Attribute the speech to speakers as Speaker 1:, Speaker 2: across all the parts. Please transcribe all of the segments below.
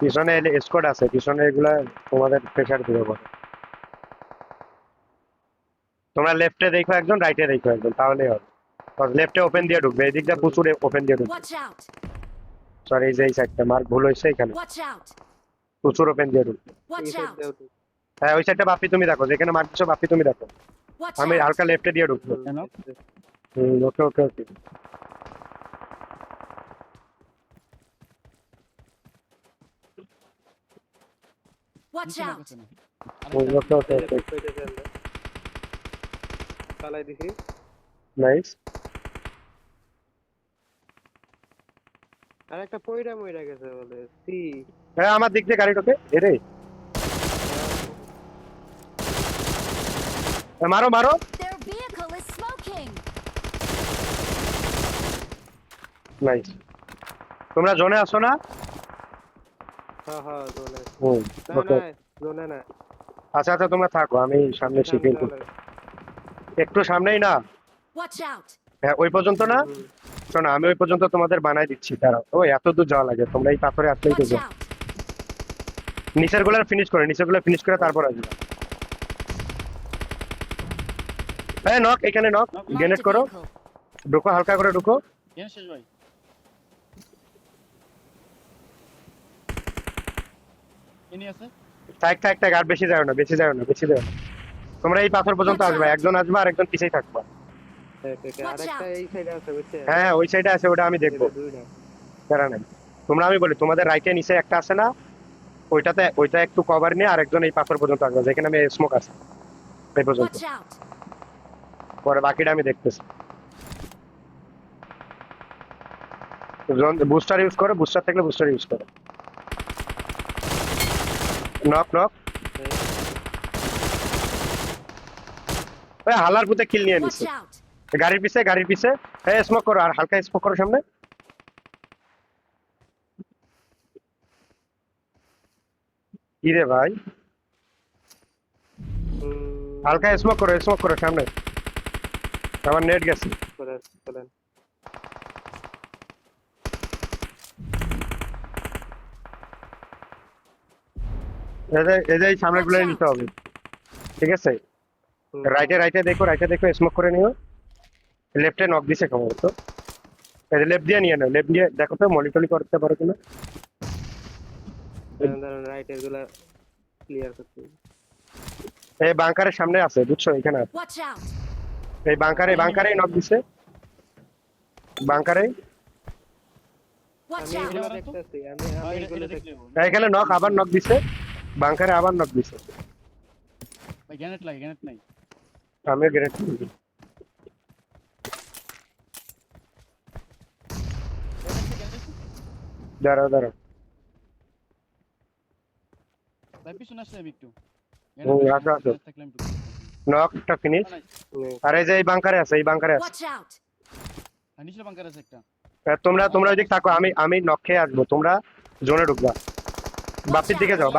Speaker 1: পিছনে স্কোয়াড আছে, পিছনে এগুলা তোমাদের প্রেসার দিবে বলে। তোমরা লেফটে দেখো একজন, রাইটে দেখো একজন, তাহলেই হবে। লেফটে ওপেন দিয়ে ঢুকবে, এই দিকটা প্রচুর ওপেন দিয়ে ঢুকবে। সরি, এই সাইডটা মার্ক ভুল হয়েছে, এখানে প্রচুর ওপেন দিয়ে ঢুকবে। হ্যাঁ, ওই সাইডটা বাপ্পি তুমি দেখো, যেখানে মার্ক দিচ্ছ বাপ্পি তুমি দেখো। আমি হালকা লেফটে দিয়ে ঢুকবো। ওকে ওকে ওকে।
Speaker 2: Watch out!
Speaker 1: ওকে ওকে ওকে।
Speaker 3: চালাই দিছি।
Speaker 1: নাইস।
Speaker 3: আর একটা পয়রা মইরা গেছে বলে সি।
Speaker 1: হ্যাঁ, আমার দিক দিয়ে গাড়ি ঢোকে এরে। মারো মারো।
Speaker 2: Their vehicle is smoking.
Speaker 1: Nice. তোমরা জোনে আসো না?
Speaker 3: হ্যাঁ হ্যাঁ জোনে। না
Speaker 1: ওকে।
Speaker 3: না জোনে না।
Speaker 1: আচ্ছা আচ্ছা, তোমরা থাকো, আমি সামনে শিপিং করব। একটু সামনেই না?
Speaker 2: Watch out!
Speaker 1: হ্যাঁ, ওই পর্যন্ত না? শোনো, আমি ওই পর্যন্ত তোমাদের বানাই দিচ্ছি, দাঁড়াও। ওই এত দূর যাওয়া লাগে, তোমরা এই পাথরে আসলেই তো
Speaker 2: Watch
Speaker 1: যাও।
Speaker 2: out!
Speaker 1: নিচের গুলো ফিনিশ করে তারপর আসবে। হ্যাঁ, নক, এখানে নক।
Speaker 2: Marked
Speaker 1: গ্রেনেড
Speaker 2: a
Speaker 1: করো,
Speaker 2: vehicle.
Speaker 1: ঢুকো, হালকা করে ঢুকো।
Speaker 4: শেষ ভাই। ইনি আছে?
Speaker 1: থাক থাক থাক, আর বেশি যাও না, বেশি যাও না, বেশি যাও না। তোমরা এই পাথর পর্যন্ত আসবে, একজন আসবে আর একজন পিছেই থাকবা।
Speaker 3: আরেকটা এই সাইডে আছে বুঝছে?
Speaker 1: হ্যাঁ, ওই সাইডে আছে, ওটা আমি দেখবো।
Speaker 3: দুইটা।
Speaker 1: প্যারা নাই। তোমরা, আমি বলি, তোমাদের রাইটে নিচে একটা আছে না, ওইটা একটু কভার নিয়ে আরেকজন এই পাথর পর্যন্ত আসবে, যেখানে আমি স্মোক আছে এই পর্যন্ত।
Speaker 2: Watch out!
Speaker 1: পরে বাকিটা আমি দেখতেছি। বুস্টার ইউজ করো, বুস্টার থাকলে বুস্টার ইউজ করো। Knock knock. হালার পুঁতে কিল নিয়ে
Speaker 2: Watch
Speaker 1: নিচ্ছে।
Speaker 2: out!
Speaker 1: গাড়ির পিছে স্মোক করো, আর হালকা স্মোক করো সামনে। কি রে ভাই, হালকা স্মোক করো সামনে। আমার নেট গেছে।
Speaker 3: চলেন।
Speaker 1: এই যে সামনে গুলো নিতে হবে, ঠিক আছে? রাইটে দেখো, স্মোক করে নিও। লেফটে নক দিছে খবর তো, লেফট দিয়ে নিয়ে নাও, লেফট দিয়ে দেখো তো মনিটরি করতে পারো কিনা।
Speaker 3: রাইটের গুলা ক্লিয়ার করতে।
Speaker 1: এই বাংকারের সামনে আছে, বুঝছো? এখানে আছে।
Speaker 2: Watch out!
Speaker 1: এই বাংকারে নক দিছে, বাংকারে।
Speaker 2: Watch
Speaker 3: আমি
Speaker 2: out!
Speaker 3: এগুলো দেখতেছি, আমি এগুলো দেখতেছি।
Speaker 1: এখানে নক, আবার নক দিছে, বাংকারে আবার নক দিছে।
Speaker 4: ভাই গ্রেনেড নাই।
Speaker 1: আমিও গ্রেনেড দিছি। দাঁড়াও।
Speaker 4: ভাই পিছনে আসলে আমি একটু।
Speaker 1: আসো। নকটা ফিনিশ। আর এই যে এই বাংকারে আছে।
Speaker 2: Watch out!
Speaker 4: নিচে বাঙ্কার আছে একটা।
Speaker 1: তোমরা ওইদিক থাকো, আমি নক খেয়ে আসবো, তোমরা জোনে ঢুকবা। বাপ্পির দিকে যাও।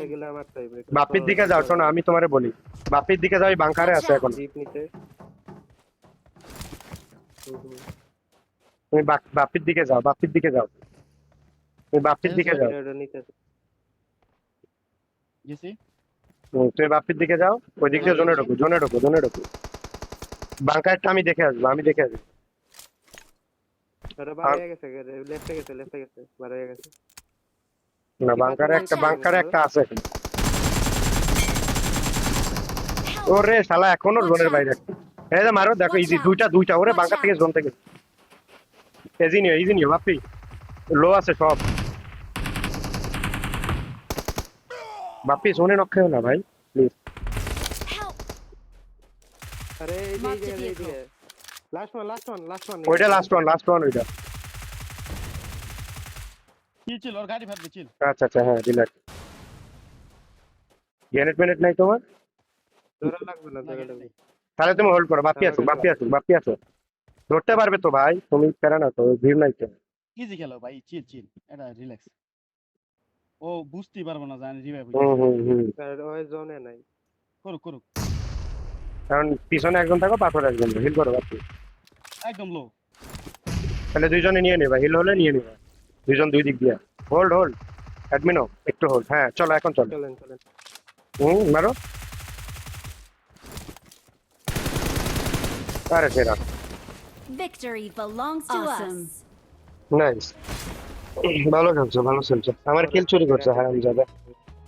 Speaker 3: এগুলো আমার ফেভারিট।
Speaker 1: বাপ্পির দিকে যাও, শোনো আমি তোমারে বলি, বাপ্পির দিকে যাও, এই বাংকারে আছে এখন।
Speaker 3: জিপ নিতে।
Speaker 1: তুমি বাপ্পির দিকে যাও। তুমি বাপ্পির দিকে যাও।
Speaker 3: এটা নিতে।
Speaker 4: গেছি।
Speaker 1: তুমি বাপ্পির দিকে যাও, ওই দিক দিয়ে জোনে ঢুকো। বাংকারটা আমি দেখে আসবো।
Speaker 3: ওটা বাইরে গেছে, লেফটে গেছে, বাইরে গেছে।
Speaker 1: না, বাংকারে একটা আছে। ওরে শালা, এখনো জোনের বাইরে। এই যে মারো, দেখো ইজি, দুইটা ওরে বাংকার থেকে জোন থেকে। ইজি নিও বাপ্পি, লো আছে সব। বাপ্পি জোনে নক খেও না ভাই, প্লিজ।
Speaker 3: আরে এই যে লাস্ট ওয়ান।
Speaker 1: ওইটা লাস্ট ওয়ান ওইটা।
Speaker 4: চিল চিল ওর গাড়ি ফাটবে চিল।
Speaker 1: আচ্ছা আচ্ছা, হ্যাঁ রিল্যাক্স। গ্রেনেড মেনেট নাই তোমার?
Speaker 3: ধরা লাগবে না, ধরা লাগবে।
Speaker 1: তাহলে তুমি হোল্ড করো, বাপি আসুক বাপি আসুক বাপি আসুক। ধরতে পারবে তো ভাই, তুমি প্যারা না তো, ভিড় নাই তো।
Speaker 4: ইজি খেলো ভাই, চিল চিল, এটা রিল্যাক্স। ও বুঝতেই পারবো না জানি রিভাইভ
Speaker 1: হুম হুম হুম।
Speaker 3: আর ওই জোনে নাই।
Speaker 4: করুক করুক।
Speaker 1: কারণ পিছনে একজন থাকো, পাথর একজন, হিল করো বাপি।
Speaker 4: একদম লো।
Speaker 1: তাহলে দুইজনে নিয়ে নেবা, হিল হলে নিয়ে নেবা। দুইজন দুই দিক দিয়া। হোল্ড হোল্ড, অ্যাডমিনো একটু হোল্ড। হ্যাঁ চলো এখন চলো।
Speaker 3: চলেন চলেন।
Speaker 1: মারো। আরে সেরা,
Speaker 2: Victory belongs to
Speaker 5: Awesome.
Speaker 2: us.
Speaker 1: Nice. ভালো খেলছো ভালো খেলছো। আমার কিল চুরি করছে হারামজাদা।